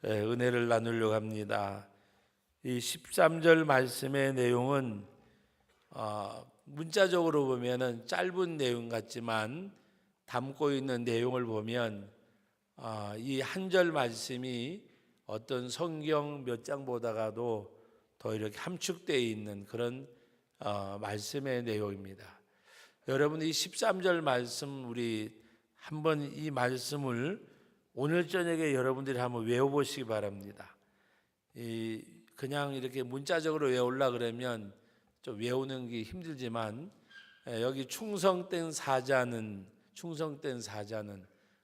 은혜를 나누려고 합니다. 이 13절 말씀의 내용은 문자적으로 보면은 짧은 내용 같지만 담고 있는 내용을 보면 이 한 절 말씀이 어떤 성경 몇 장 보다가도 더 이렇게 함축되어 있는 그런 말씀의 내용입니다. 여러분, 이 13절 말씀 우리 한번 이 말씀을 오늘 저녁에 여러분들이 한번 외워보시기 바랍니다. 그냥 이렇게 문자적으로 외우려 그러면 좀 외우는 게 힘들지만 여기 충성된 사자는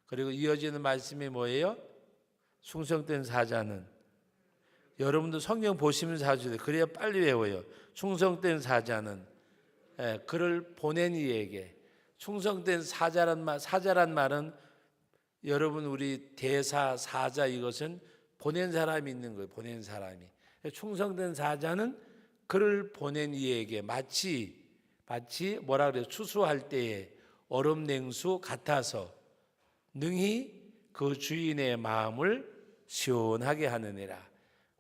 그리고 이어지는 말씀이 뭐예요? 충성된 사자는 여러분도 성경 보시면서 하셔야 돼요. 그래야 빨리 외워요. 충성된 사자는 그를 보낸 이에게. 충성된 사자란 말은 여러분 우리 대사 사자 이것은 보낸 사람이 있는 거예요. 보낸 사람이. 충성된 사자는 그를 보낸 이에게 마치 뭐라 그래요? 추수할 때에 얼음 냉수 같아서 능히 그 주인의 마음을 시원하게 하느니라.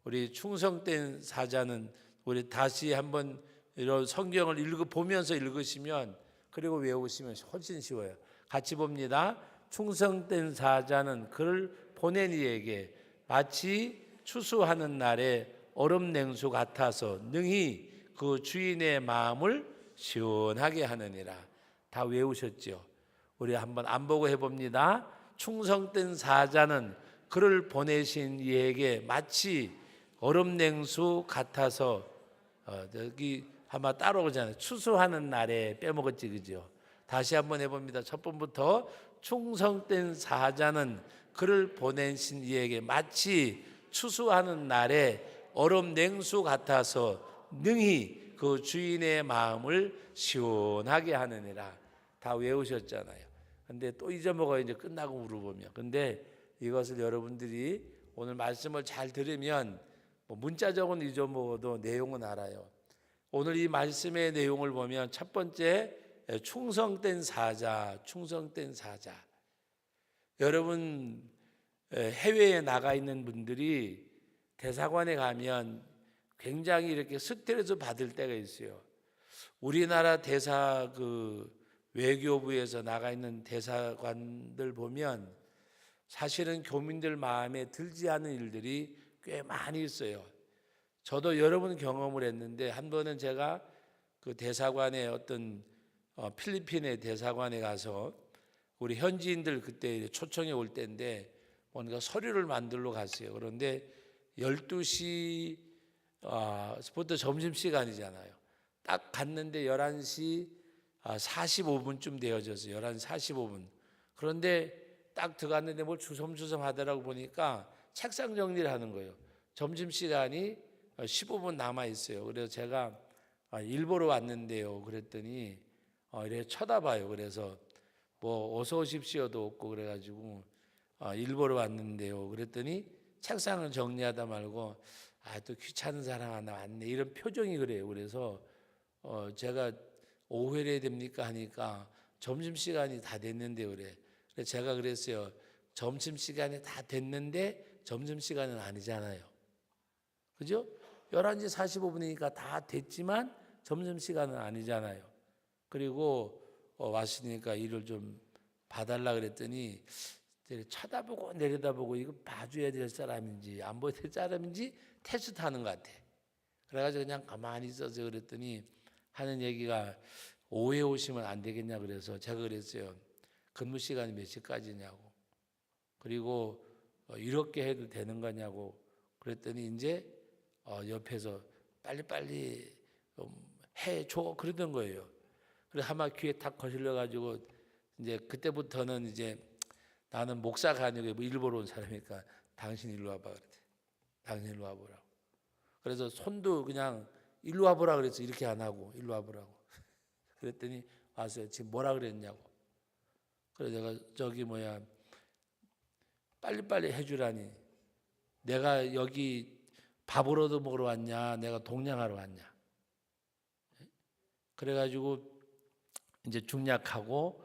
우리 충성된 사자는 우리 다시 한번 이런 성경을 보면서 읽으시면 그리고 외우시면 훨씬 쉬워요. 같이 봅니다. 충성된 사자는 그를 보낸 이에게 마치 추수하는 날에 얼음 냉수 같아서 능히 그 주인의 마음을 시원하게 하느니라. 다 외우셨죠? 우리 한번 안 보고 해봅니다. 충성된 사자는 그를 보내신 이에게 마치 얼음 냉수 같아서 여기 아마 따라오잖아요. 추수하는 날에 빼먹었지, 그죠? 다시 한번 해봅니다. 첫 번부터 충성된 사자는 그를 보내신 이에게 마치 추수하는 날에 얼음 냉수 같아서 능히 그 주인의 마음을 시원하게 하느니라. 다 외우셨잖아요. 근데 또 잊어먹어요. 이제 끝나고 물어보면. 근데 이것을 여러분들이 오늘 말씀을 잘 들으면 문자적으로 잊어먹어도 내용은 알아요. 오늘 이 말씀의 내용을 보면 첫 번째 충성된 사자. 여러분 해외에 나가 있는 분들이 대사관에 가면 굉장히 이렇게 스트레스 받을 때가 있어요. 우리나라 외교부에서 나가 있는 대사관들 보면 사실은 교민들 마음에 들지 않은 일들이 꽤 많이 있어요. 저도 여러 번 경험을 했는데 한 번은 제가 그 대사관에 어떤 필리핀의 대사관에 가서 우리 현지인들 그때 초청이 올 때인데 뭔가 서류를 만들러 갔어요. 그런데 12시부터 점심시간이잖아요. 딱 갔는데 11시 45분쯤 되어졌어요. 11시 45분. 그런데 딱 들어갔는데 뭘 주섬주섬 하더라고 보니까 책상 정리를 하는 거예요. 점심시간이 15분 남아 있어요. 그래서 제가 일보러 왔는데요. 그랬더니 이렇게 쳐다봐요. 그래서 뭐 어서 오십시오도 없고 그래가지고 일보러 왔는데요. 그랬더니 책상을 정리하다 말고 또 귀찮은 사람 하나 왔네 이런 표정이 그래요. 그래서 제가 오후에 해야 됩니까 하니까 점심시간이 다 됐는데 그래. 그래서 제가 그랬어요. 점심시간이 다 됐는데 점심시간은 아니잖아요. 그죠? 11시 45분이니까 다 됐지만 점심시간은 아니잖아요. 그리고 왔으니까 일을 좀 봐달라 그랬더니 쳐다보고 내려다보고 이거 봐줘야 될 사람인지 안 봐야 될 사람인지 테스트하는 것 같아. 그래가지고 그냥 가만히 있어서 그랬더니 하는 얘기가 오후에 오시면 안 되겠냐 그래서 제가 그랬어요. 근무 시간이 몇 시까지냐고. 그리고 이렇게 해도 되는 거냐고 그랬더니 이제 옆에서 빨리빨리 해줘 그러던 거예요. 그래서 아마 귀에 탁 거슬려 가지고 이제 그때부터는 이제 나는 목사가 아니고 뭐 일보러 온 사람이니까 당신 일로 와봐 그랬대. 당신 일로 와보라고. 그래서 손도 그냥 일로 와보라 그랬어. 이렇게 안 하고 일로 와보라고. 그랬더니 와서 지금 뭐라 그랬냐고. 그래서 내가 빨리빨리 해주라니. 내가 여기 밥으로도 먹으러 왔냐? 내가 동냥하러 왔냐? 그래가지고 이제 중략하고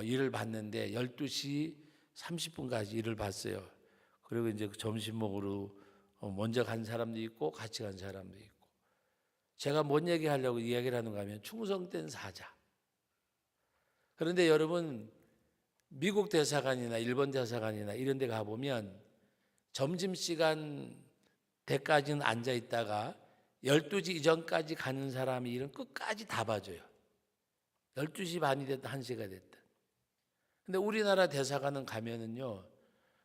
일을 봤는데 12시 30분까지 일을 봤어요. 그리고 이제 점심 먹으러 먼저 간 사람도 있고 같이 간 사람도 있고. 제가 뭔 얘기하려고 이야기를 하는가 하면 충성된 사자. 그런데 여러분 미국 대사관이나 일본 대사관이나 이런 데 가보면 점심시간 때까지는 앉아 있다가 12시 이전까지 가는 사람이 이런 끝까지 다 봐줘요. 12시 반이 됐든 1시가 됐든. 근데 우리나라 대사관은 가면은요,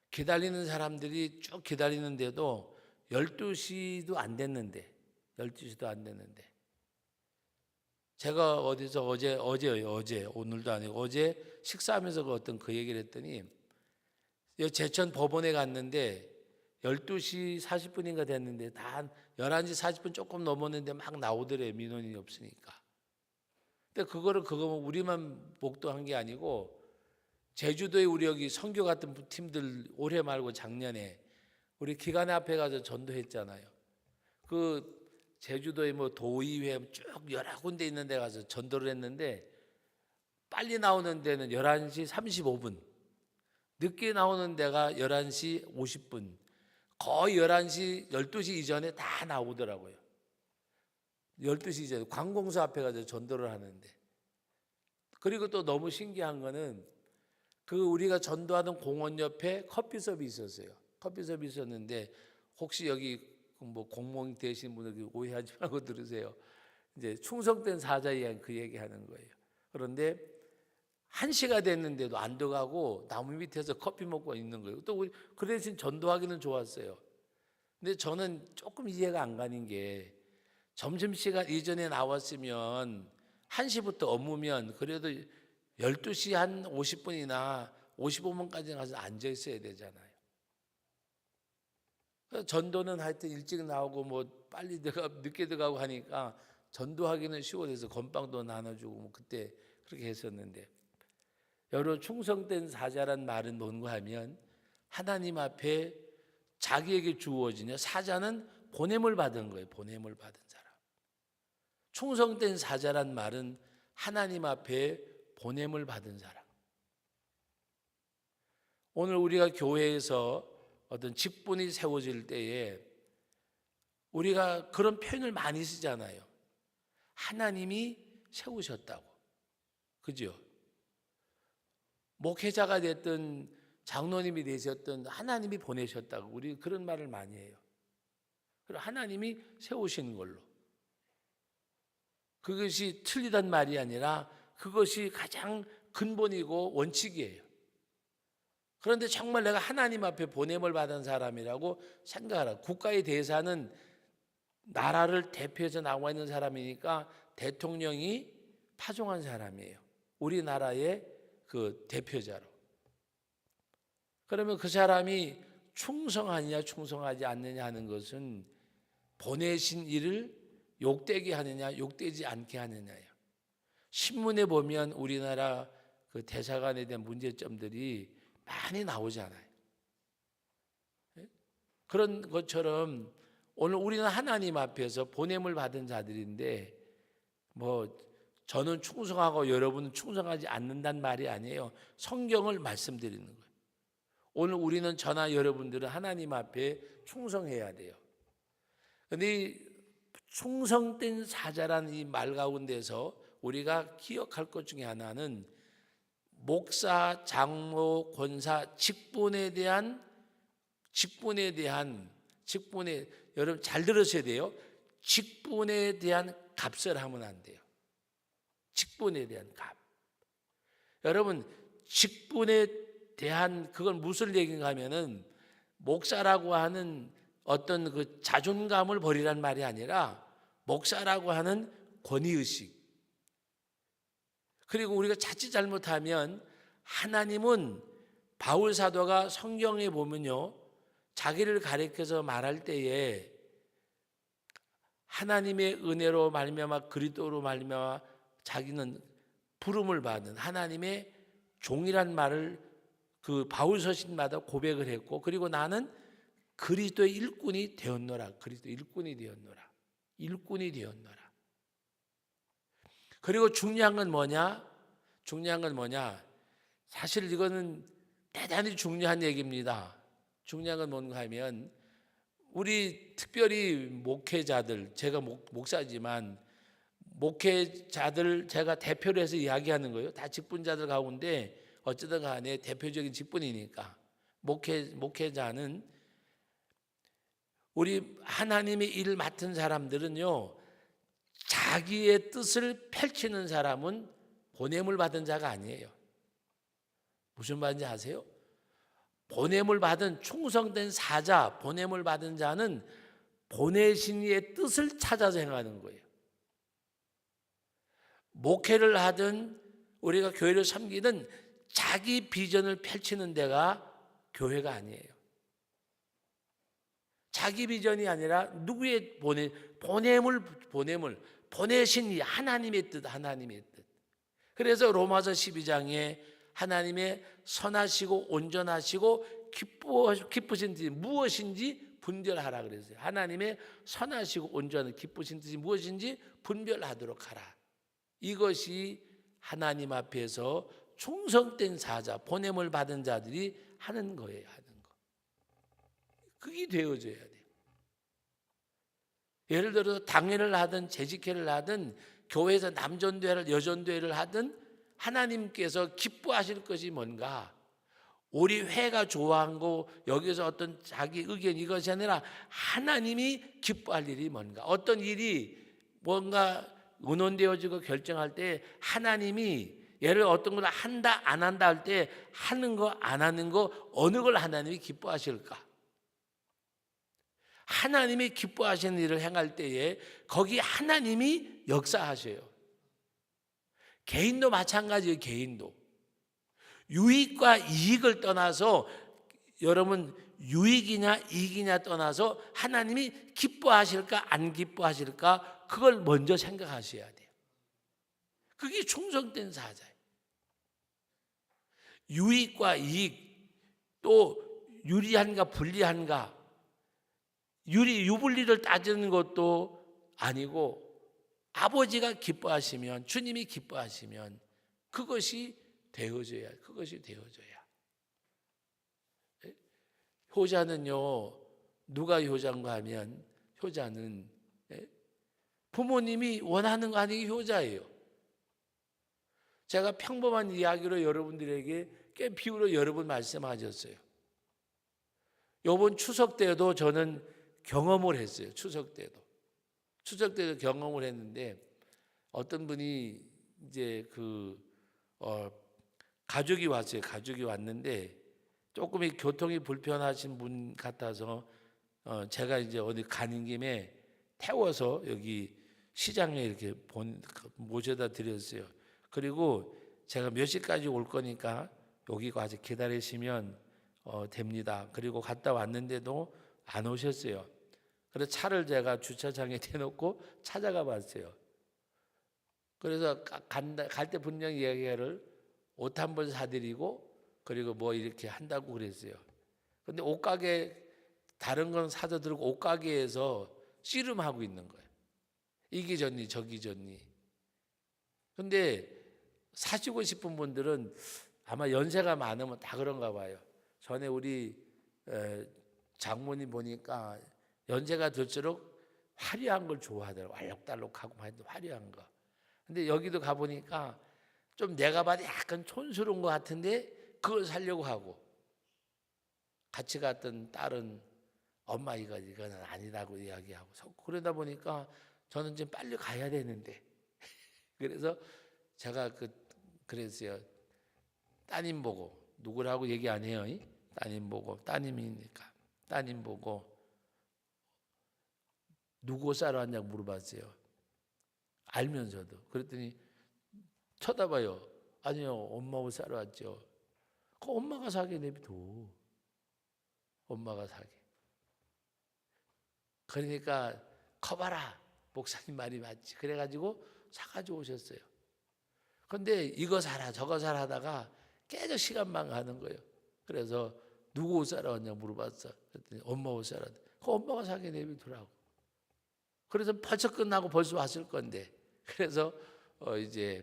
기다리는 사람들이 쭉 기다리는데도 12시도 안 됐는데, 12시도 안 됐는데. 제가 어디서 어제요, 오늘도 아니고 어제 식사하면서 그 얘기를 했더니, 제천 법원에 갔는데 12시 40분인가 됐는데 다 한 11시 40분 조금 넘었는데 막 나오더래요. 민원인이 없으니까. 근데 그거 우리만 목도한 게 아니고 제주도에 우리 여기 선교 같은 팀들 올해 말고 작년에 우리 기관회 앞에 가서 전도했잖아요. 그 제주도에 뭐 도의회 쭉 여러 군데 있는 데 가서 전도를 했는데 빨리 나오는 데는 11시 35분, 늦게 나오는 데가 11시 50분, 거의 11시, 12시 이전에 다 나오더라고요. 12시 이전에 관공서 앞에 가서 전도를 하는데. 그리고 또 너무 신기한 거는 그 우리가 전도하던 공원 옆에 커피숍이 있었어요. 커피숍이 있었는데 혹시 여기 뭐 공무원 되신 분들 오해하지 말고 들으세요. 이제 충성된 사자에 의한 그 얘기하는 거예요. 그런데 1시가 됐는데도 안 들어가고 나무 밑에서 커피 먹고 있는 거예요. 또 그 대신 전도하기는 좋았어요. 근데 저는 조금 이해가 안 가는 게 점심시간 이전에 나왔으면 1시부터 업무면 그래도 12시 한 50분이나 55분까지 가서 앉아 있어야 되잖아요. 전도는 하여튼 일찍 나오고 뭐 빨리 늦게 들어가고 하니까 전도하기는 쉬워져서 건빵도 나눠주고 뭐 그때 그렇게 했었는데, 여러분 충성된 사자란 말은 뭔가 하면 하나님 앞에 자기에게 주어지냐, 사자는 보냄을 받은 거예요. 보냄을 받은 사람. 충성된 사자란 말은 하나님 앞에 보냄을 받은 사람. 오늘 우리가 교회에서 어떤 직분이 세워질 때에 우리가 그런 표현을 많이 쓰잖아요. 하나님이 세우셨다고. 그죠? 목회자가 됐든 장로님이 되셨든 하나님이 보내셨다고 우리 그런 말을 많이 해요. 그리고 하나님이 세우신 걸로. 그것이 틀리단 말이 아니라 그것이 가장 근본이고 원칙이에요. 그런데 정말 내가 하나님 앞에 보냄을 받은 사람이라고 생각하라. 국가의 대사는 나라를 대표해서 나와 있는 사람이니까 대통령이 파송한 사람이에요. 우리나라의 그 대표자로. 그러면 그 사람이 충성하느냐 충성하지 않느냐 하는 것은 보내신 이를 욕되게 하느냐 욕되지 않게 하느냐예요. 신문에 보면 우리나라 그 대사관에 대한 문제점들이 많이 나오잖아요. 그런 것처럼 오늘 우리는 하나님 앞에서 보냄을 받은 자들인데 뭐 저는 충성하고 여러분은 충성하지 않는다는 말이 아니에요. 성경을 말씀드리는 거예요. 오늘 우리는 저나 여러분들은 하나님 앞에 충성해야 돼요. 그런데 충성된 사자라는 이 말 가운데서 우리가 기억할 것 중에 하나는 목사, 장로, 권사 직분에 대한 여러분 잘 들으셔야 돼요. 직분에 대한 값을 하면 안 돼요. 직분에 대한 값. 여러분 직분에 대한 그건 무슨 얘기인가 하면은 목사라고 하는 어떤 그 자존감을 버리란 말이 아니라 목사라고 하는 권위의식. 그리고 우리가 자칫 잘못하면 하나님은 바울 사도가 성경에 보면요, 자기를 가리켜서 말할 때에 하나님의 은혜로 말미암아 그리스도로 말미암아 자기는 부름을 받은 하나님의 종이란 말을 그 바울 서신마다 고백을 했고, 그리고 나는 그리스도의 일꾼이 되었노라. 그리스도 일꾼이 되었노라. 일꾼이 되었노라. 그리고 중요한 건 뭐냐? 사실 이거는 대단히 중요한 얘기입니다. 중요한 건 뭔가 하면 우리 특별히 목회자들, 제가 목사지만 목회자들 제가 대표로 해서 이야기하는 거예요. 다 직분자들 가운데 어쩌든 간에 대표적인 직분이니까 목회자는 우리 하나님의 일을 맡은 사람들은요, 자기의 뜻을 펼치는 사람은 보냄을 받은 자가 아니에요. 무슨 말인지 아세요? 보냄을 받은 충성된 사자, 보냄을 받은 자는 보내신 이의 뜻을 찾아서 행하는 거예요. 목회를 하든 우리가 교회를 섬기든 자기 비전을 펼치는 데가 교회가 아니에요. 자기 비전이 아니라 누구의 보냄을 보내신 이 하나님의 뜻. 그래서 로마서 12장에 하나님의 선하시고 온전하시고 기쁘신 뜻이 무엇인지 분별하라 그랬어요. 하나님의 선하시고 온전한 기쁘신 뜻이 무엇인지 분별하도록 하라. 이것이 하나님 앞에서 충성된 사자, 보냄을 받은 자들이 하는 거예요. 그게 되어져야 돼요. 예를 들어서 당회를 하든 재직회를 하든 교회에서 남전도회를 여전도회를 하든 하나님께서 기뻐하실 것이 뭔가? 우리 회가 좋아한 거 여기서 어떤 자기 의견 이것이 아니라 하나님이 기뻐할 일이 뭔가? 어떤 일이 뭔가 의논되어지고 결정할 때 하나님이 예를 어떤 걸 한다 안 한다 할 때 하는 거 안 하는 거 어느 걸 하나님이 기뻐하실까? 하나님이 기뻐하시는 일을 행할 때에 거기 하나님이 역사하셔요. 개인도 마찬가지예요. 개인도 유익과 이익을 떠나서 여러분 유익이냐 이익이냐 떠나서 하나님이 기뻐하실까 안 기뻐하실까 그걸 먼저 생각하셔야 돼요. 그게 충성된 사자예요. 유익과 이익 또 유리한가 불리한가 유불리를 따지는 것도 아니고 아버지가 기뻐하시면 주님이 기뻐하시면 그것이 되어져야. 효자는요 누가 효자인가 하면 효자는 부모님이 원하는 거 아니기 효자예요. 제가 평범한 이야기로 여러분들에게 꽤 비유로 여러 번 말씀하셨어요. 이번 추석 때도 저는 경험을 했어요. 추석 때도 경험을 했는데 어떤 분이 이제 가족이 왔어요. 가족이 왔는데 조금 교통이 불편하신 분 같아서 제가 이제 어디 가는 김에 태워서 여기 시장에 이렇게 모셔다 드렸어요. 그리고 제가 몇 시까지 올 거니까 여기 가서 기다리시면 됩니다. 그리고 갔다 왔는데도 안 오셨어요. 그래서 차를 제가 주차장에 대놓고 찾아가 봤어요. 그래서 갈 때 분명히 이야기를 옷 한 벌 사드리고 그리고 뭐 이렇게 한다고 그랬어요. 근데 옷가게 다른 건 사다 들고 옷가게에서 씨름하고 있는 거예요. 이기 졌니 저기 졌니. 근데 사시고 싶은 분들은 아마 연세가 많으면 다 그런가 봐요. 전에 우리 장모님 보니까 연세가 들수록 화려한 걸 좋아하더라고요. 알록달록하고 화려한 거. 근데 여기도 가보니까 좀 내가 봐도 약간 촌스러운 것 같은데 그걸 사려고 하고 같이 갔던 딸은 엄마 이거는 아니라고 이야기하고 그러다 보니까 저는 지금 빨리 가야 되는데 그래서 제가 그랬어요. 따님 보고 누구라고 얘기 안 해요. 따님 보고 따님이니까 따님 보고 누구 싸러 왔냐고 물어봤어요. 알면서도. 그랬더니 쳐다봐요. 아니요, 엄마 옷 사러 왔죠. 그 엄마가 사게 내비둬. 엄마가 사게. 그러니까 커봐라. 목사님 말이 맞지. 그래가지고 사가지고 오셨어요. 그런데 이거 사라 저거 사라 하다가 계속 시간만 가는 거예요. 그래서 누구 옷 사러 왔냐고 물어봤어. 그랬더니 엄마 옷 사러 왔대. 그 엄마가 사게 내비두라고. 그래서 벌써 끝나고 벌써 왔을 건데 그래서 이제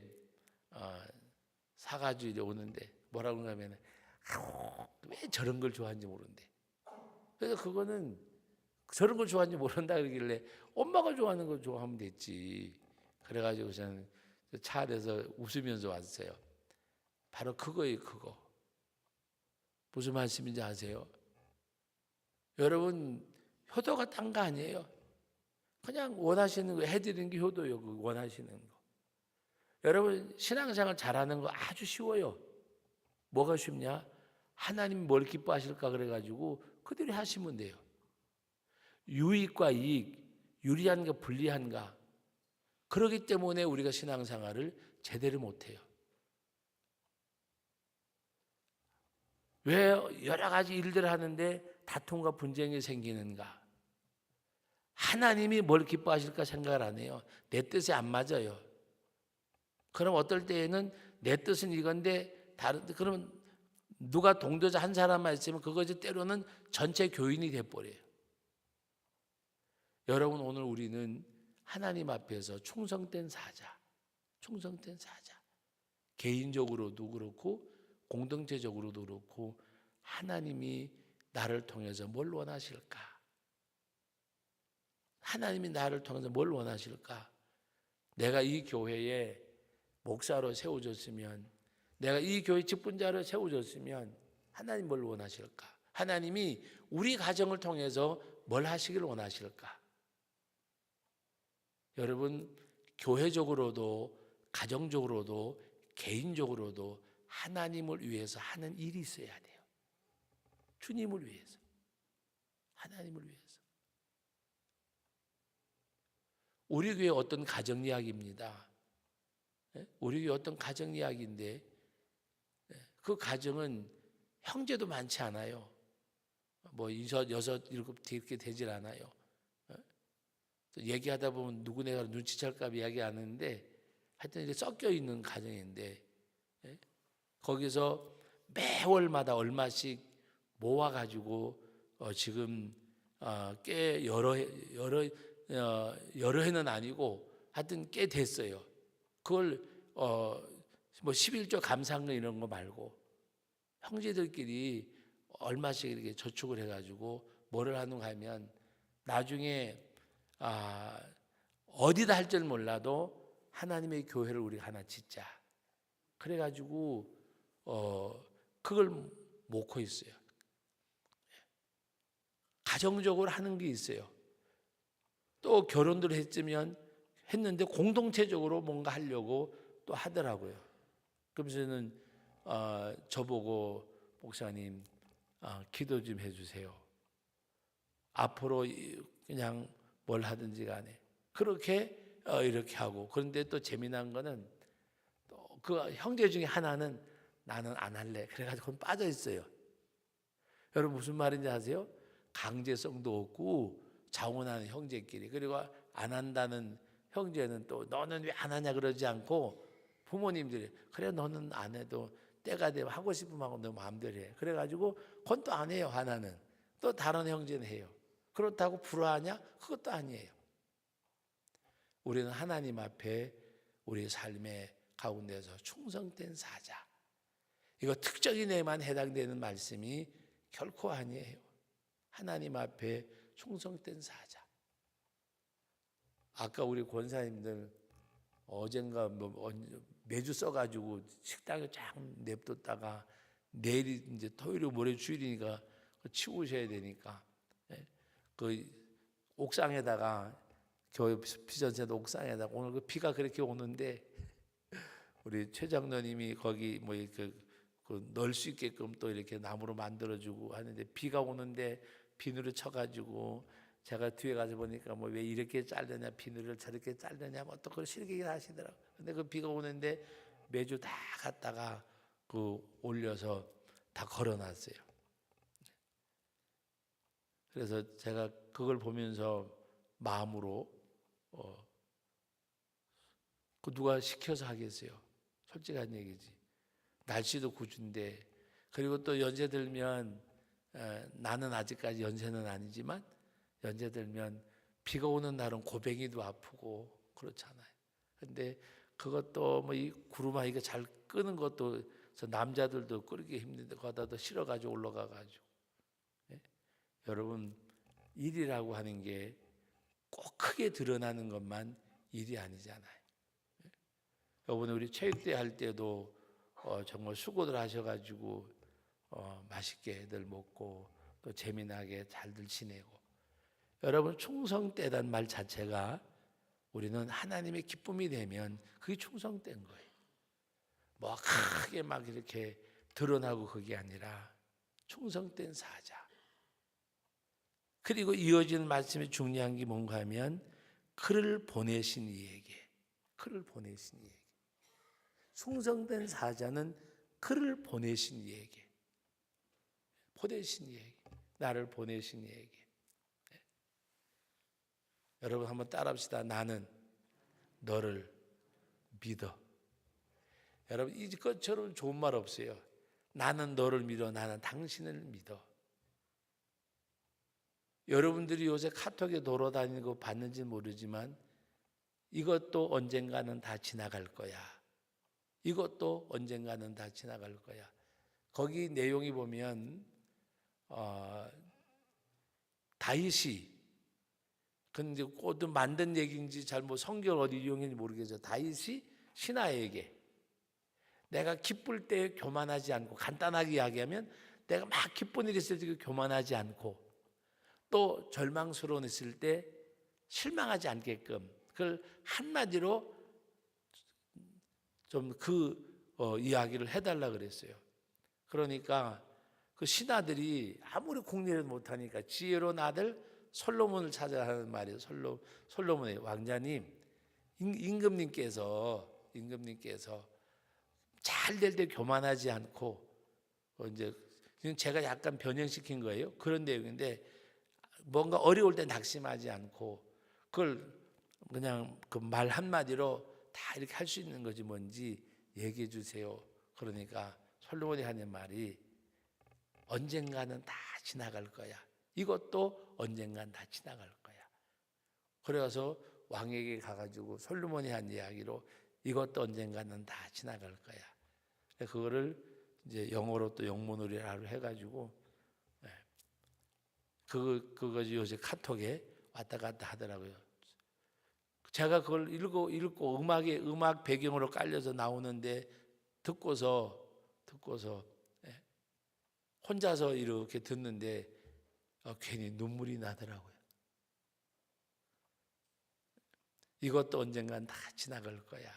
사가지고 이제 오는데 뭐라고 하면 왜 저런 걸 좋아하는지 모르는데 그래서 그거는 저런 걸 좋아하는지 모른다 그러길래 엄마가 좋아하는 거 좋아하면 됐지. 그래가지고 저는 차 안에서 웃으면서 왔어요. 바로 그거예요, 그거. 무슨 말씀인지 아세요? 여러분, 효도가 딴 거 아니에요. 그냥 원하시는 거 해드리는 게 효도예요. 그 원하시는 거. 여러분, 신앙생활 잘하는 거 아주 쉬워요. 뭐가 쉽냐? 하나님 뭘 기뻐하실까 그래가지고 그대로 하시면 돼요. 유익과 이익, 유리한가 불리한가. 그렇기 때문에 우리가 신앙생활을 제대로 못해요. 왜 여러 가지 일들을 하는데 다툼과 분쟁이 생기는가? 하나님이 뭘 기뻐하실까 생각을 안 해요. 내 뜻에 안 맞아요. 그럼 어떨 때에는 내 뜻은 이건데 그러면 누가 동조자 한 사람만 있으면 그것이 때로는 전체 교인이 돼버려요. 여러분, 오늘 우리는 하나님 앞에서 충성된 사자, 충성된 사자. 개인적으로도 그렇고 공동체적으로도 그렇고 하나님이 나를 통해서 뭘 원하실까? 하나님이 나를 통해서 뭘 원하실까? 내가 이 교회에 목사로 세워졌으면, 내가 이 교회 직분자로 세워졌으면 하나님 뭘 원하실까? 하나님이 우리 가정을 통해서 뭘 하시길 원하실까? 여러분, 교회적으로도 가정적으로도 개인적으로도 하나님을 위해서 하는 일이 있어야 돼요. 주님을 위해서, 하나님을 위해서. 우리 교회 어떤 가정 이야기입니다. 우리 교회 어떤 가정 이야기인데 그 가정은 형제도 많지 않아요. 뭐 여섯, 일곱 이렇게 되질 않아요. 얘기하다 보면 누구네가 눈치챌까 봐 이야기 안 하는데 하여튼 이렇게 섞여 있는 가정인데 거기서 매월마다 얼마씩 모아가지고 지금 꽤 여러 해는 아니고 하여튼 꽤 됐어요. 그걸 뭐 11조 감상금 이런 거 말고 형제들끼리 얼마씩 이렇게 저축을 해가지고 뭐를 하는가 하면 나중에 어디다 할 줄 몰라도 하나님의 교회를 우리가 하나 짓자. 그래가지고 그걸 놓고 있어요. 가정적으로 하는 게 있어요. 또 결혼들 했는데 공동체적으로 뭔가 하려고 또 하더라고요. 그러면서는 저보고 목사님 기도 좀 해주세요. 앞으로 그냥 뭘 하든지 간에 그렇게 이렇게 하고. 그런데 또 재미난 거는 또 그 형제 중에 하나는 나는 안 할래. 그래가지고 빠져 있어요. 여러분 무슨 말인지 아세요? 강제성도 없고 자원하는 형제끼리. 그리고 안 한다는 형제는 또 너는 왜 안 하냐 그러지 않고 부모님들이 그래 너는 안 해도 때가 되면 하고 싶으면 하고 너 마음대로 해. 그래가지고 그건 또 안 해요. 하나는. 또 다른 형제는 해요. 그렇다고 불화하냐? 그것도 아니에요. 우리는 하나님 앞에 우리 삶의 가운데서 충성된 사자. 이거 특정인에만 해당되는 말씀이 결코 아니에요. 하나님 앞에 충성된 사자. 아까 우리 권사님들 어젠가 매주 써가지고 식당에 쫙 냅뒀다가 내일이 이제 토요일 모레 주일이니까 치우셔야 되니까 그 옥상에다가 교회 비전센터 옥상에다가 오늘 그 비가 그렇게 오는데 우리 최 장로님이 거기 뭐 넣을 수 있게끔 또 이렇게 나무로 만들어주고 하는데 비가 오는데 비누를 쳐가지고 제가 뒤에 가서 보니까 뭐 왜 이렇게 자르냐 비누를 저렇게 자르냐 뭐 또 그걸 실기를 하시더라고. 근데 그 비가 오는데 매주 다 갖다가 그 올려서 다 걸어놨어요. 그래서 제가 그걸 보면서 마음으로 그 누가 시켜서 하겠어요. 솔직한 얘기지. 날씨도 굿인데 그리고 또 연세 들면 나는 아직까지 연세는 아니지만 연세 들면 비가 오는 날은 고뱅이도 아프고 그렇잖아요. 근데 그것도 뭐 이 구루마이가 잘 끄는 것도 남자들도 끄기 힘든데 거기다 더 실어가지고 올라가가지고 여러분, 일이라고 하는 게 꼭 크게 드러나는 것만 일이 아니잖아요. 여러분, 우리 체육대회 할 때도 정말 수고들 하셔가지고 맛있게들 먹고 또 재미나게 잘들 지내고, 여러분 충성되다는 말 자체가 우리는 하나님의 기쁨이 되면 그게 충성된 거예요. 뭐 크게 막 이렇게 드러나고 그게 아니라 충성된 사자. 그리고 이어지는 말씀이 중요한 게 뭔가 하면 그를 보내신 이에게, 그를 보내신 이에게. 충성된 사자는 그를 보내신 이에게, 보내신 이에게, 나를 보내신 이에게. 여러분 한번 따라합시다. 나는 너를 믿어. 여러분 이것처럼 좋은 말 없어요. 나는 너를 믿어. 나는 당신을 믿어. 여러분들이 요새 카톡에 돌아다니는 거 봤는지 모르지만 이것도 언젠가는 다 지나갈 거야. 이것도 언젠가는 다 지나갈 거야. 거기 내용이 보면 다윗이, 근데 꼭 만든 얘기인지 잘 뭐 성경 어디 이용했는지 모르겠어요. 다윗이 신하에게 내가 기쁠 때 교만하지 않고, 간단하게 이야기하면 내가 막 기쁜 일이 있을 때 교만하지 않고, 또 절망스러운 있을 때 실망하지 않게끔, 그걸 한마디로 좀 이야기를 해달라 그랬어요. 그러니까 그 신하들이 아무리 궁리를 못하니까 지혜로운 아들 솔로몬을 찾아야 하는 말이에요. 솔로몬의 왕자님, 임금님께서 잘 될 때 교만하지 않고, 이제 제가 약간 변형시킨 거예요. 그런 내용인데, 뭔가 어려울 때 낙심하지 않고 그걸 그냥 그 말 한마디로 다 이렇게 할 수 있는 거지 뭔지 얘기해 주세요. 그러니까 솔로몬이 하는 말이 언젠가는 다 지나갈 거야. 이것도 언젠가는 다 지나갈 거야. 그래서 왕에게 가가지고 솔로몬이 한 이야기로 이것도 언젠가는 다 지나갈 거야. 그거를 이제 영어로 또 영문으로 해가지고 그거 요새 카톡에 왔다 갔다 하더라고요. 제가 그걸 읽고 음악 배경으로 깔려서 나오는데 듣고서 혼자서 이렇게 듣는데 괜히 눈물이 나더라고요. 이것도 언젠간 다 지나갈 거야.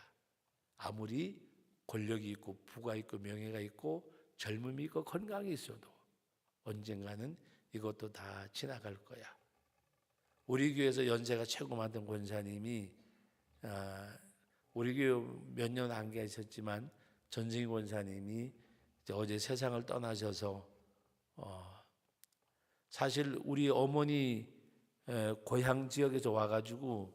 아무리 권력이 있고 부가 있고 명예가 있고 젊음이 있고 건강이 있어도 언젠가는 이것도 다 지나갈 거야. 우리 교회에서 연세가 최고 많던 권사님이 우리 교회 몇 년 안 계셨지만 전승희 권사님이 어제 세상을 떠나셔서 사실 우리 어머니 고향 지역에서 와가지고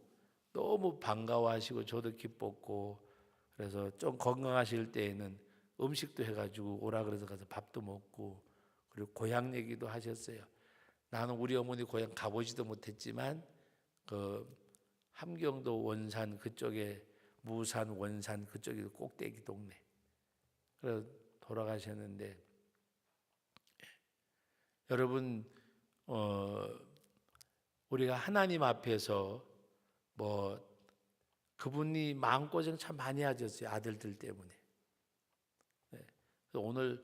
너무 반가워하시고 저도 기뻤고, 그래서 좀 건강하실 때에는 음식도 해가지고 오라 그래서 가서 밥도 먹고, 그리고 고향 얘기도 하셨어요. 나는 우리 어머니 고향 가보지도 못했지만 그 함경도 원산 그쪽에, 무산 원산 그쪽에 꼭대기 동네, 그래서 돌아가셨는데, 여러분 우리가 하나님 앞에서 뭐 그분이 마음고생 참 많이 하셨어요. 아들들 때문에. 오늘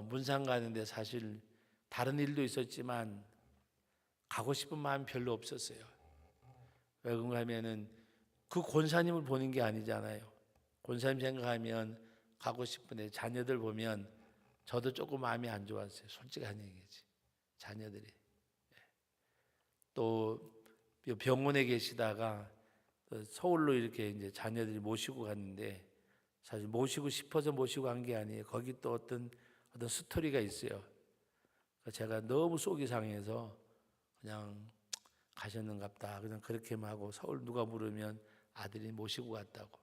문상 가는데 사실 다른 일도 있었지만 가고 싶은 마음이 별로 없었어요. 왜 그런가 하면은 그 권사님을 보는 게 아니잖아요. 권사님 생각하면 가고 싶은데 자녀들 보면 저도 조금 마음이 안 좋았어요. 솔직한 얘기지. 자녀들이. 또 병원에 계시다가 서울로 이렇게 이제 자녀들이 모시고 갔는데, 사실 모시고 싶어서 모시고 간 게 아니에요. 거기 또 어떤 스토리가 있어요. 제가 너무 속이 상해서 그냥 가셨는갑다, 그냥 그렇게만 하고, 서울 누가 물으면 아들이 모시고 갔다고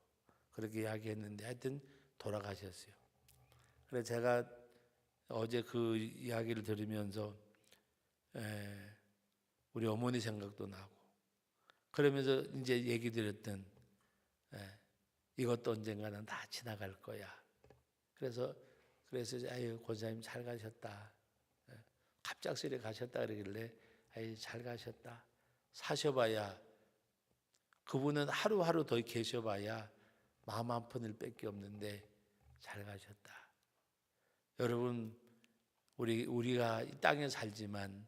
그렇게 이야기했는데 하여튼 돌아가셨어요. 그래서 제가 어제 그 이야기를 들으면서 우리 어머니 생각도 나고, 그러면서 이제 얘기 드렸던 이것도 언젠가는 다 지나갈 거야. 그래서 아유 권사님 잘 가셨다. 갑작스레 가셨다 그러길래 아이 잘 가셨다. 사셔봐야 그분은 하루하루 더 계셔봐야 마음 한 푼을 뺄게 없는데 잘 가셨다. 여러분 우리가 이 땅에 살지만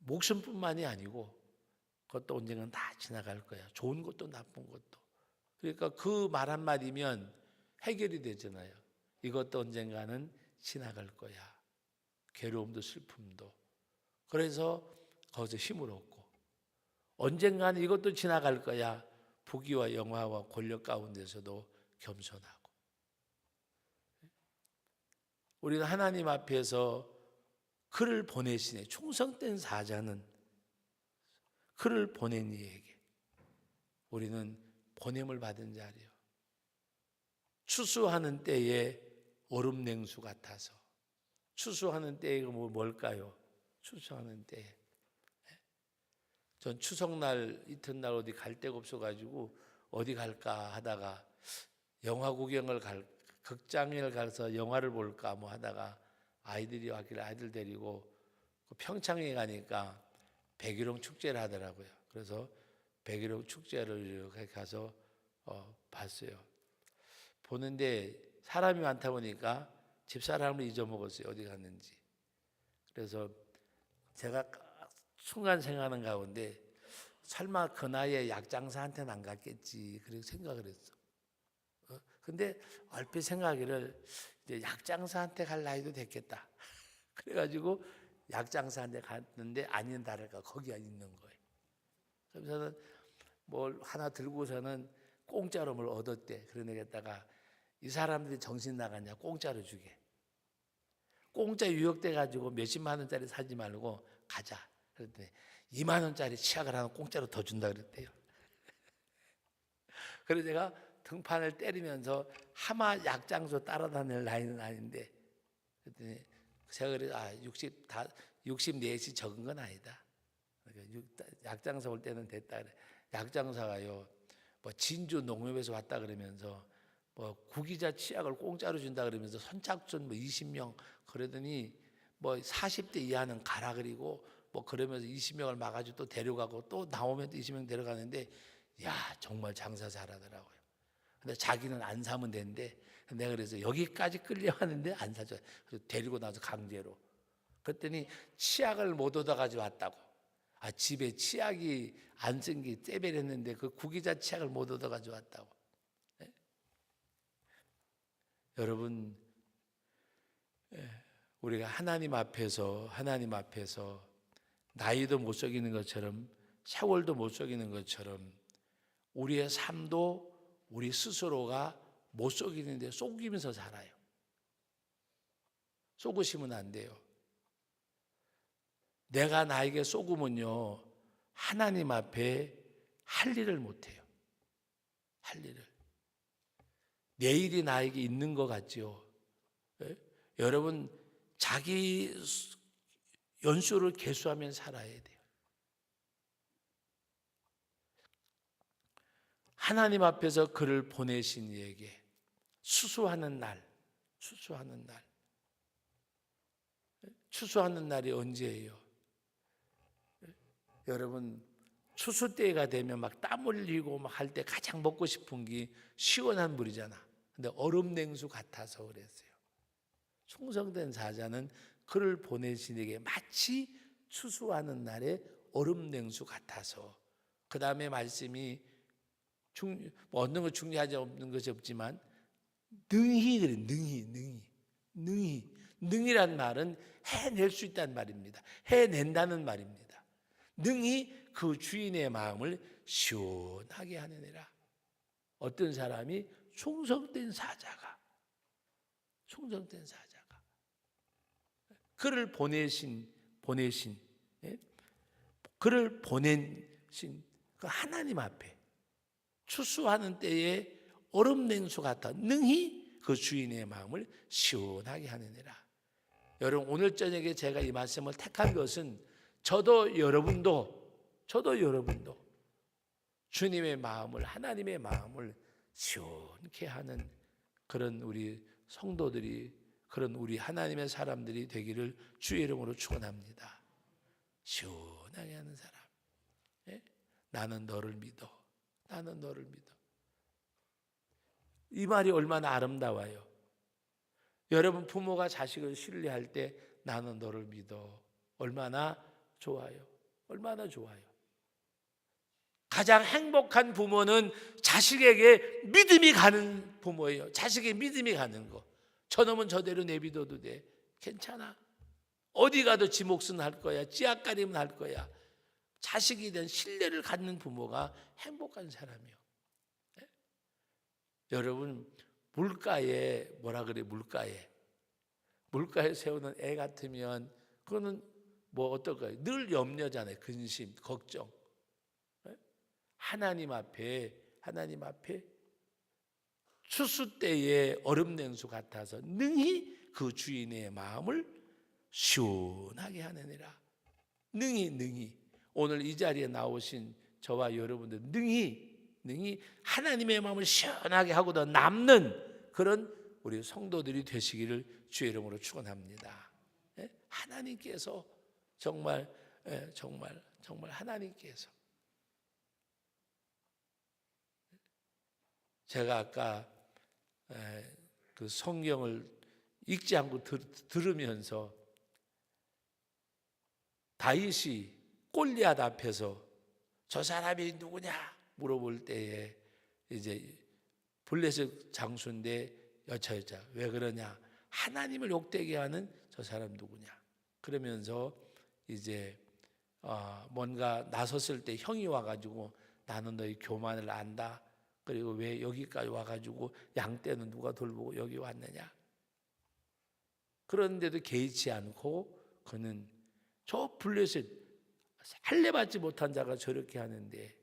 목숨뿐만이 아니고 그것도 언젠간 다 지나갈 거야. 좋은 것도 나쁜 것도. 그러니까 그 말 한마디면 해결이 되잖아요. 이것도 언젠가는 지나갈 거야. 괴로움도 슬픔도. 그래서 거기서 힘을 얻고 언젠가는 이것도 지나갈 거야. 부귀와 영화와 권력 가운데서도 겸손하고. 우리가 하나님 앞에서 그를 보내시네. 충성된 사자는 그를 보낸 이에게 우리는 보냄을 받은 자리요. 추수하는 때에 얼음 냉수 같아서. 추수하는 때가 뭘까요? 추수하는 때에. 전 추석날 이튿날 어디 갈 데가 없어가지고 어디 갈까 하다가 영화 구경을 극장에 가서 영화를 볼까 뭐 하다가 아이들이 왔길래 아이들 데리고 평창에 가니까 백일홍 축제를 하더라고요. 그래서 백일홍 축제를 가서 봤어요. 보는데 사람이 많다 보니까 집사람을 잊어먹었어요. 어디 갔는지. 그래서 제가 순간 생각하는 가운데 설마 그 나이에 약장사한테는 안 갔겠지 그렇게 생각을 했어. 근데 얼핏 생각하기를 이제 약장사한테 갈 나이도 됐겠다. 그래가지고 약장사한테 갔는데 아닌 다를까 거기가 있는 거예요. 그래서 뭘 하나 들고서는 공짜로 뭘 얻었대. 그러다가 이 사람들이 정신 나갔냐 공짜로 주게. 공짜 유혹돼 가지고 몇십만 원짜리 사지 말고 가자. 그랬더니 2만 원짜리 치약을 하나 공짜로 더 준다 그랬대요. 그래서 제가 등판을 때리면서 하마 약장소 따라다닐 나이는 아닌데 그랬더니 제가 그래 64시 적은 건 아니다. 약장사 올 때는 됐다 그래. 약장사가요 뭐 진주 농협에서 왔다 그러면서 뭐 구기자 치약을 공짜로 준다 그러면서 선착순 뭐 20명 그러더니 뭐 40대 이하는 가라 그리고 뭐 그러면서 20명을 막아주고 또 데려가고 또 나오면 또 20명 데려가는데 야 정말 장사 잘하더라고요. 근데 자기는 안 사면 되는데 내가 그래서 여기까지 끌려가는데 안 사줘. 그래서 데리고 나서 강제로. 그랬더니 치약을 못 얻어가지고 왔다고. 집에 치약이 안 쓴 게 떼베렸는데 그 구기자 치약을 못 얻어가지고 왔다고. 네? 여러분 우리가 하나님 앞에서 나이도 못 속이는 것처럼 세월도 못 속이는 것처럼 우리의 삶도 우리 스스로가 못 속이는데 속이면서 살아요. 속으시면 안 돼요. 내가 나에게 속으면요 하나님 앞에 할 일을 못해요. 할 일을. 내일이 나에게 있는 것 같지요. 네? 여러분 자기 연수를 계수하면 살아야 돼요. 하나님 앞에서 그를 보내신 이에게 추수하는 날이 언제예요? 여러분 추수 때가 되면 막 땀 흘리고 막 할 때 가장 먹고 싶은 게 시원한 물이잖아. 근데 얼음 냉수 같아서 그랬어요. 충성된 사자는 그를 보내신 이에게 마치 추수하는 날에 얼음 냉수 같아서. 그 다음에 말씀이 뭐 얻는 거 중요하지 없는 것이 없지만 능히 그래. 능히란 말은 해낼 수 있다는 말입니다. 해낸다는 말입니다. 능히 그 주인의 마음을 시원하게 하느니라. 어떤 사람이 충성된 사자가 그를 보내신 그를 보내신 그 하나님 앞에 추수하는 때에 얼음 냉수 같아 능히 그 주인의 마음을 시원하게 하느니라. 여러분 오늘 저녁에 제가 이 말씀을 택한 것은 저도 여러분도 주님의 마음을 하나님의 마음을 시원케 하는 그런 우리 성도들이 그런 우리 하나님의 사람들이 되기를 주의 이름으로 축원합니다. 시원하게 하는 사람. 예? 나는 너를 믿어. 나는 너를 믿어. 이 말이 얼마나 아름다워요. 여러분 부모가 자식을 신뢰할 때 나는 너를 믿어. 얼마나 좋아요. 얼마나 좋아요. 가장 행복한 부모는 자식에게 믿음이 가는 부모예요. 자식의 믿음이 가는 거. 저놈은 저대로 내비둬도 돼. 괜찮아. 어디 가도 지 몫은 할 거야. 지 앞가림은 할 거야. 자식에 대한 신뢰를 갖는 부모가 행복한 사람이요. 네? 여러분 물가에 뭐라 그래? 물가에 세우는 애 같으면 그거는 뭐 어떨까요? 늘 염려잖아요. 근심, 걱정. 네? 하나님 앞에 추수 때의 얼음 냉수 같아서 능히 그 주인의 마음을 시원하게 하느니라. 능히 오늘 이 자리에 나오신 저와 여러분들 능히 하나님의 마음을 시원하게 하고도 남는 그런 우리 성도들이 되시기를 주의 이름으로 축원합니다. 하나님께서 정말 하나님께서 제가 아까 그 성경을 읽지 않고 들으면서 다윗이 골리앗 앞에서 저 사람이 누구냐 물어볼 때에 이제 블레셋 장수인데 여차여차 왜 그러냐, 하나님을 욕되게 하는 저 사람 누구냐 그러면서 이제 뭔가 나섰을 때 형이 와가지고 나는 너희 교만을 안다. 그리고 왜 여기까지 와가지고 양떼는 누가 돌보고 여기 왔느냐. 그런데도 개의치 않고 그는 저 블레셋 할례받지 못한 자가 저렇게 하는데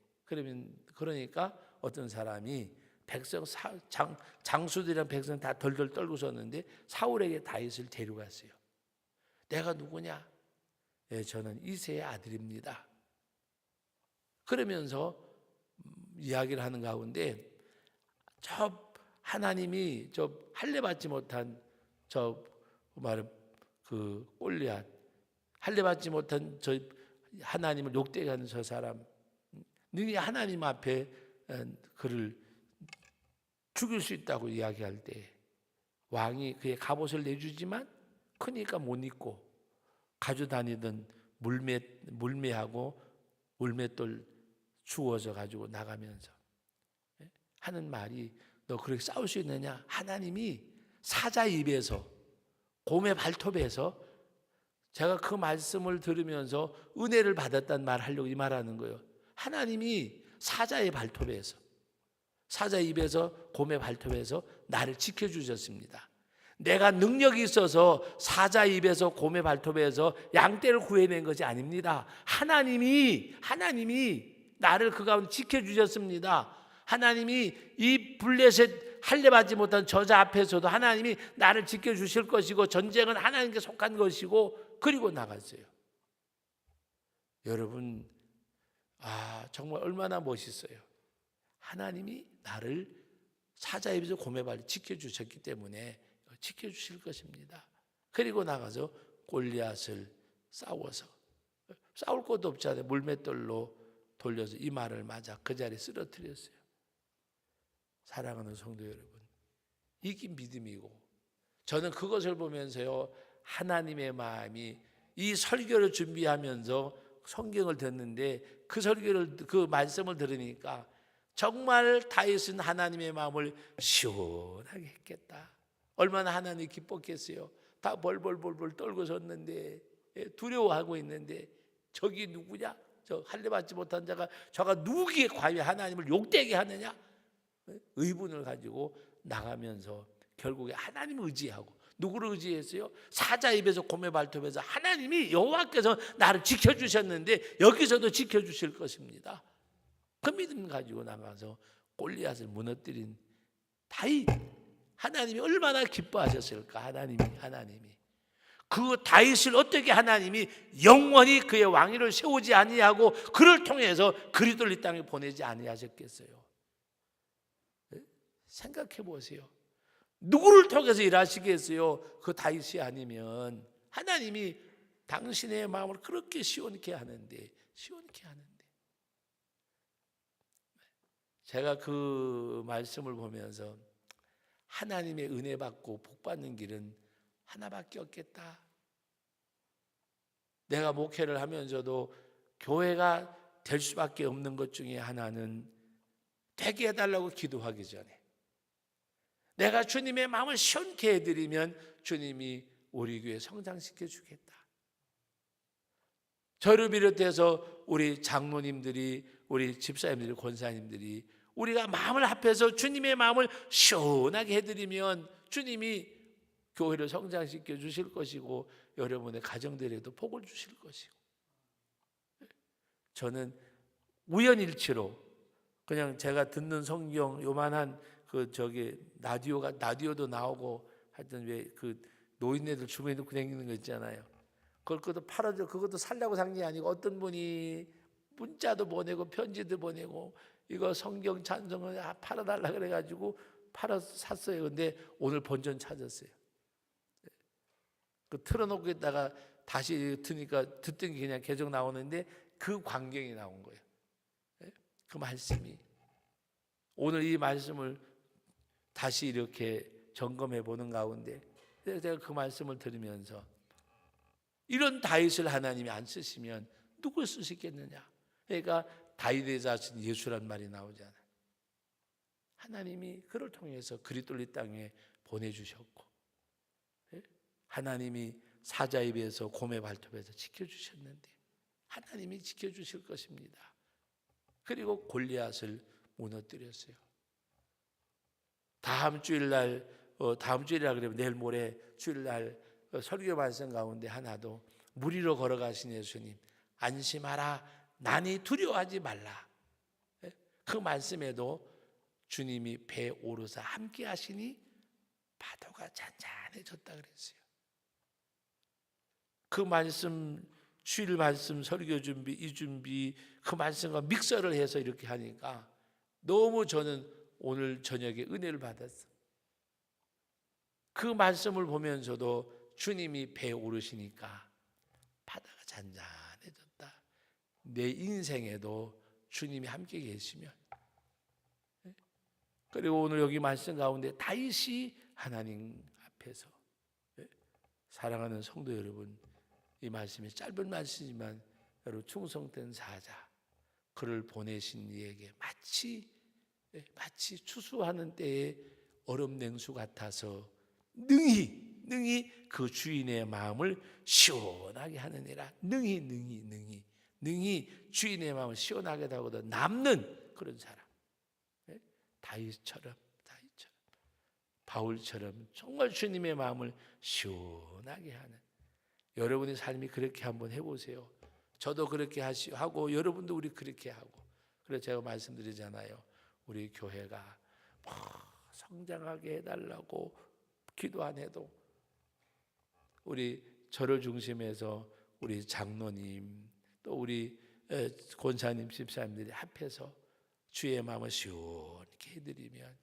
그러니까 어떤 사람이 백성 장수들이랑 백성 다 덜덜 떨고 섰는데 사울에게 다윗을 데려갔어요. 내가 누구냐? 네, 저는 이새의 아들입니다. 그러면서 이야기를 하는 가운데 저 하나님이 저 할례받지 못한 저 말은 그 골리앗 할례받지 못한 저 하나님을 욕되게 하는 저 사람 능히 하나님 앞에 그를 죽일 수 있다고 이야기할 때 왕이 그의 갑옷을 내주지만 크니까 못 입고 가지고 다니던 물매하고 물맷돌 주워져 가지고 나가면서 하는 말이 너 그렇게 싸울 수 있느냐? 하나님이 사자 입에서 곰의 발톱에서 제가 그 말씀을 들으면서 은혜를 받았다는 말 하려고 이 말하는 거예요. 하나님이 사자의 발톱에서 사자 입에서 곰의 발톱에서 나를 지켜주셨습니다. 내가 능력이 있어서 사자 입에서 곰의 발톱에서 양떼를 구해낸 것이 아닙니다. 하나님이 나를 그 가운데 지켜주셨습니다. 하나님이 이 블레셋 할례받지 못한 저자 앞에서도 하나님이 나를 지켜주실 것이고 전쟁은 하나님께 속한 것이고 그리고 나갔어요. 여러분 정말 얼마나 멋있어요. 하나님이 나를 사자 입에서 곰의 발을 지켜주셨기 때문에 지켜주실 것입니다. 그리고 나가서 골리앗을 싸워서 싸울 것도 없잖아요. 물맷돌로 돌려서 이 말을 맞아 그 자리에 쓰러뜨렸어요. 사랑하는 성도 여러분, 이게 믿음이고 저는 그것을 보면서요 하나님의 마음이 이 설교를 준비하면서 성경을 듣는데 그 말씀을 들으니까 정말 다윗은 하나님의 마음을 시원하게 했겠다. 얼마나 하나님이 기뻤겠어요. 다 벌벌 떨고 섰는데 두려워하고 있는데 저기 누구냐? 저 할례받지 못한 자가 저가 누구기에 과연 하나님을 욕되게 하느냐? 의분을 가지고 나가면서 결국에 하나님을 의지하고 누구를 의지했어요? 사자 입에서 곰의 발톱에서 하나님이 여호와께서 나를 지켜주셨는데 여기서도 지켜주실 것입니다. 그 믿음 가지고 나가서 골리앗을 무너뜨린 다윗, 하나님이 얼마나 기뻐하셨을까? 하나님이 그 다윗을 어떻게 하나님이 영원히 그의 왕위를 세우지 아니하고 그를 통해서 그리스도를 이 땅에 보내지 아니하셨겠어요? 생각해 보세요. 누구를 통해서 일하시겠어요? 그 다윗이 아니면. 하나님이 당신의 마음을 그렇게 시원케 하는데, 제가 그 말씀을 보면서 하나님의 은혜 받고 복 받는 길은 하나밖에 없겠다. 내가 목회를 하면서도 교회가 될 수밖에 없는 것 중에 하나는 되게 해달라고 기도하기 전에 내가 주님의 마음을 시원케 해드리면 주님이 우리 교회 성장시켜 주겠다. 저를 비롯해서 우리 장로님들이, 우리 집사님들이, 권사님들이 우리가 마음을 합해서 주님의 마음을 시원하게 해드리면 주님이 교회를 성장시켜 주실 것이고 여러분의 가정들에도 복을 주실 것이고. 저는 우연일치로 그냥 제가 듣는 성경 요만한 라디오도 나오고 하여튼 왜 그 노인네들 주머니 넣고 다니는 거 있잖아요. 그것도 팔아줘. 그것도 살려고 산 게 아니고 어떤 분이 문자도 보내고 편지도 보내고 이거 성경 찬송을 팔아달라 그래가지고 팔아서 샀어요. 근데 오늘 본전 찾았어요. 그 틀어놓고 있다가 다시 트니까 듣던 게 그냥 계속 나오는데 그 광경이 나온 거예요. 그 말씀이 오늘 이 말씀을 다시 이렇게 점검해 보는 가운데 제가 그 말씀을 들으면서 이런 다윗을 하나님이 안 쓰시면 누굴 쓰시겠느냐. 그러니까 다윗의 자신 예수란 말이 나오잖아요. 하나님이 그를 통해서 그리스도를 이 땅에 보내주셨고 하나님이 사자 입에서 곰의 발톱에서 지켜주셨는데 하나님이 지켜주실 것입니다. 그리고 골리앗을 무너뜨렸어요. 다음 주일이라 그러면 내일 모레 주일날 설교 말씀 가운데 하나도 물 위로 걸어가신 예수님 안심하라 난이 두려워하지 말라. 그 말씀에도 주님이 배 오르사 함께 하시니 파도가 잔잔해졌다 그랬어요. 그 말씀 주일 말씀 설교 준비 이 준비 그 말씀과 믹서를 해서 이렇게 하니까 너무 저는 오늘 저녁에 은혜를 받았어요. 그 말씀을 보면서도 주님이 배에 오르시니까 바다가 잔잔해졌다. 내 인생에도 주님이 함께 계시면 그리고 오늘 여기 말씀 가운데 다윗이 하나님 앞에서 사랑하는 성도 여러분 이 말씀이 짧은 말씀이지만 여러분 충성된 사자 그를 보내신 이에게 마치 추수하는 때의 얼음 냉수 같아서 능히 그 주인의 마음을 시원하게 하느니라. 능히 주인의 마음을 시원하게 하고도 남는 그런 사람. 다윗처럼 바울처럼 정말 주님의 마음을 시원하게 하는 여러분의 삶이 그렇게 한번 해보세요. 저도 그렇게 하고 여러분도 우리 그렇게 하고. 그래서 제가 말씀드리잖아요. 우리 교회가 성장하게 해달라고 기도 안 해도 우리 저를 중심해서 우리 장로님 또 우리 권사님 집사님들이 합해서 주의 마음을 시원케 해드리면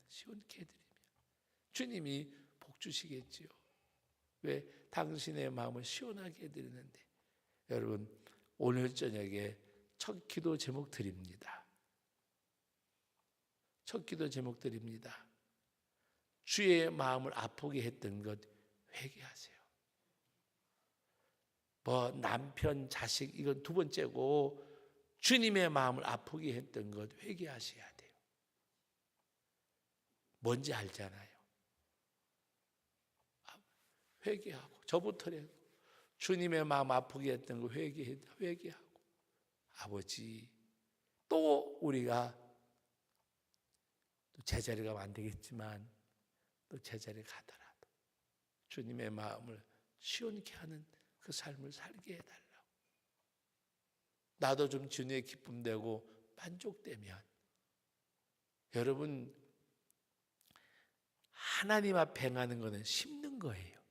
주님이 복 주시겠지요. 왜? 당신의 마음을 시원하게 해드리는데. 여러분 오늘 저녁에 첫 기도 제목 드립니다. 첫 기도 제목 드립니다. 주의 마음을 아프게 했던 것 회개하세요. 뭐 남편, 자식 이건 두 번째고 주님의 마음을 아프게 했던 것 회개하셔야 돼요. 뭔지 알잖아요. 회개하고 저부터라도 주님의 마음 아프게 했던 거 회개하고 아버지 또 우리가 또 제자리 가면 안 되겠지만 또 제자리 가더라도 주님의 마음을 시원케 하는 그 삶을 살게 해달라고. 나도 좀 주님의 기쁨 되고 만족되면 여러분 하나님 앞에 행하는 것은 심는 거예요.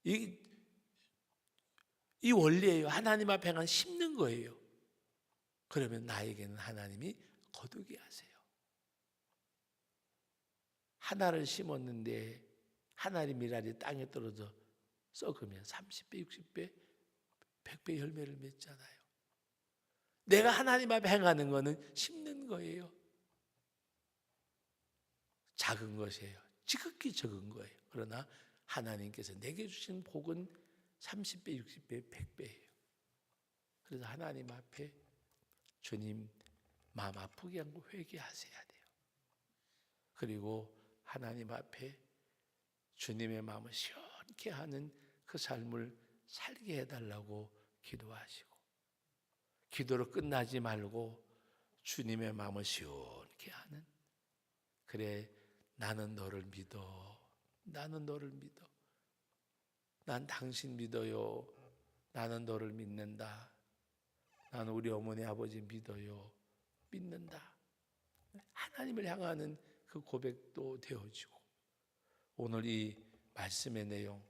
이 원리예요. 하나님 앞에 행한 심는 거예요. 그러면 나에게는 하나님이 거두게 하세요. 하나를 심었는데 하나의 미랄이 땅에 떨어져 썩으면 30배, 60배, 100배 열매를 맺잖아요. 내가 하나님 앞에 행하는 거는 심는 거예요. 작은 것이에요. 지극히 적은 거예요. 그러나 하나님께서 내게 주신 복은 30배, 60배, 100배예요. 그래서 하나님 앞에 주님 마음 아프게 한 거 회개하셔야 돼요. 그리고 하나님 앞에 주님의 마음을 시원케 하는 그 삶을 살게 해달라고 기도하시고, 기도로 끝나지 말고 주님의 마음을 시원케 하는, 그래 나는 너를 믿어, 나는 너를 믿어, 난 당신 믿어요, 나는 너를 믿는다, 나는 우리 어머니 아버지 믿어요, 믿는다. 하나님을 향하는 그 고백도 되어지고, 오늘 이 말씀의 내용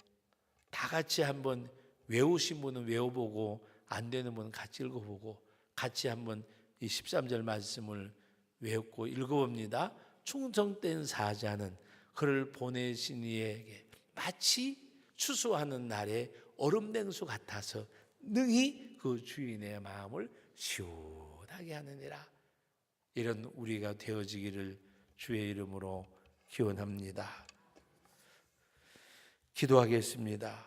다 같이 한번 외우신 분은 외워보고 안 되는 분은 같이 읽어보고 같이 한번 이 13절 말씀을 외우고 읽어봅니다. 충성된 사자는 그를 보내신 이에게 마치 추수하는 날에 얼음냉수 같아서 능히 그 주인의 마음을 시원하게 하느니라. 이런 우리가 되어지기를 주의 이름으로 기원합니다. 기도하겠습니다.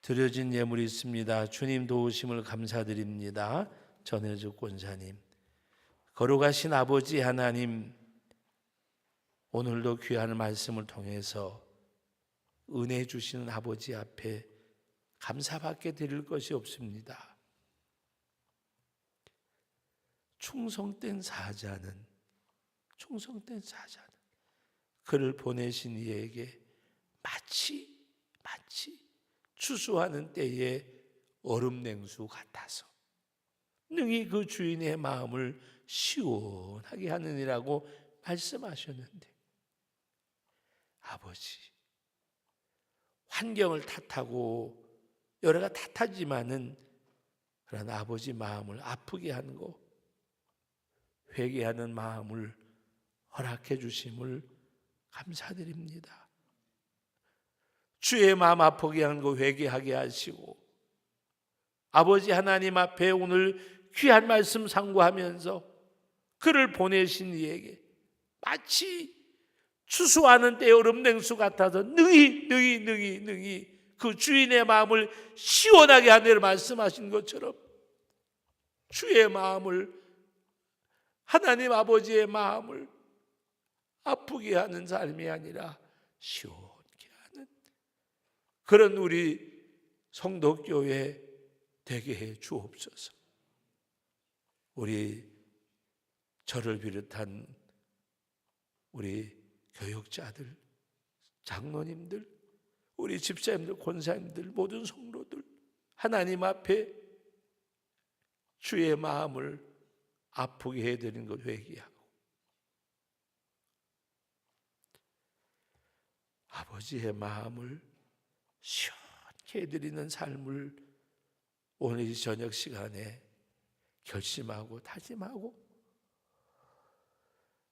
드려진 예물이 있습니다. 주님 도우심을 감사드립니다. 전해주 권사님, 거룩하신 아버지 하나님, 오늘도 귀한 말씀을 통해서 은혜 주시는 아버지 앞에 감사밖에 드릴 것이 없습니다. 충성된 사자는 그를 보내신 이에게 마치 추수하는 때에 얼음냉수 같아서 능히 그 주인의 마음을 시원하게 하느니라고 말씀하셨는데, 아버지, 환경을 탓하고 여러 가지 탓하지만은 그러나 아버지 마음을 아프게 하는 거, 회개하는 마음을 허락해 주심을 감사드립니다. 주의 마음 아프게 하는 거 회개하게 하시고, 아버지 하나님 앞에 오늘 귀한 말씀 상고하면서 그를 보내신 이에게 마치 추수하는 때 얼음냉수 같아서 능히 그 주인의 마음을 시원하게 하느라 말씀하신 것처럼 주의 마음을, 하나님 아버지의 마음을 아프게 하는 삶이 아니라 시원케 하는 그런 우리 성도교회 되게 해 주옵소서. 우리 저를 비롯한 우리 교육자들, 장로님들, 우리 집사님들, 권사님들, 모든 성도들 하나님 앞에 주의 마음을 아프게 해드리는 것 회개하고, 아버지의 마음을 시원케 해드리는 삶을 오늘 이 저녁 시간에 결심하고 다짐하고,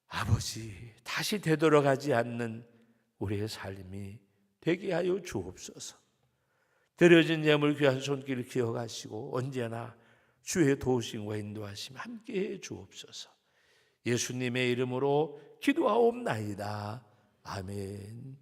아버지 다시 되돌아가지 않는 우리의 삶이 되게 하여 주옵소서. 드려진 예물 귀한 손길 기억하시고 언제나 주의 도우심과 인도하심 함께해 주옵소서. 예수님의 이름으로 기도하옵나이다. 아멘.